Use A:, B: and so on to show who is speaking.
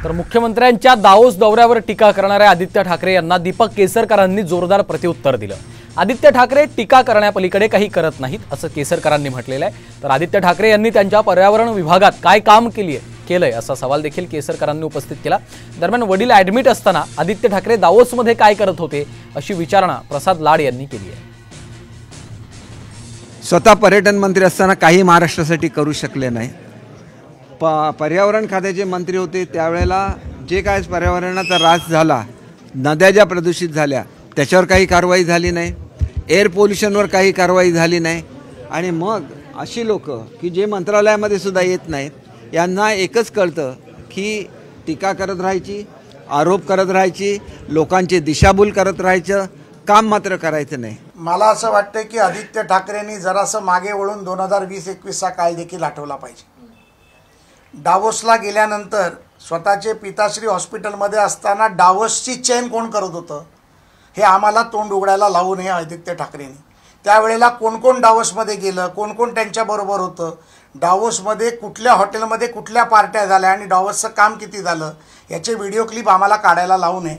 A: तर मुख्यमंत्र्यांच्या दावोस दौऱ्यावर टीका करणाऱ्या आदित्य ठाकरे यांना दीपक केसरकरांनी जोरदार प्रत्युत्तर दिलं। आदित्य ठाकरे टीका करण्यापलीकडे काही करत नाहीत असं केसरकरांनी म्हटलेलं आहे। तर आदित्य ठाकरे यांनी त्यांच्या पर्यावरण विभागात काय काम केलंय असा सवाल देखील केसरकरांनी उपस्थित केला। दरम्यान वडील ॲडमिट असताना आदित्य ठाकरे दावोसमध्ये काय करत होते अशी विचारणा प्रसाद लाड यांनी केली आहे।
B: स्वतः पर्यटन मंत्री असताना काही महाराष्ट्रासाठी करू शकले नाही। पर्यावरण खात्याचे मंत्री होते त्यावेळेला जे काय पर्यावरणाचा ऱ्हास झाला, नद्या ज्या प्रदूषित झाल्या त्याच्यावर काही कारवाई झाली नाही, एअर पोल्युशनवर काही कारवाई झाली नाही। आणि मग अशी लोक की जे मंत्रालयामध्ये सुद्धा येत नाहीत, यांना एकच कळतं की टीका करत राहायची, आरोप करत राहायची, लोकांची दिशाभूल करत राहायचं, काम मात्र करायचं नाही।
C: मला असं वाटतं की आदित्य ठाकरेंनी जरासं मागे वळून 2020-21चा काळ देखील आठवला पाहिजे। डावोसला गेल्यानंतर स्वतःचे पिताश्री हॉस्पिटलमध्ये असताना डावोसची चेन कोण करत होतं हे आम्हाला तोंड उघडायला लावू नये आदित्य ठाकरेंनी। त्यावेळेला कोण कोण डावोसमध्ये गेलं, कोण कोण त्यांच्याबरोबर होतं, डावोसमध्ये कुठल्या हॉटेलमध्ये कुठल्या पार्ट्या झाल्या आणि डावोसचं काम किती झालं याचे व्हिडिओ क्लिप आम्हाला काढायला लावू नये।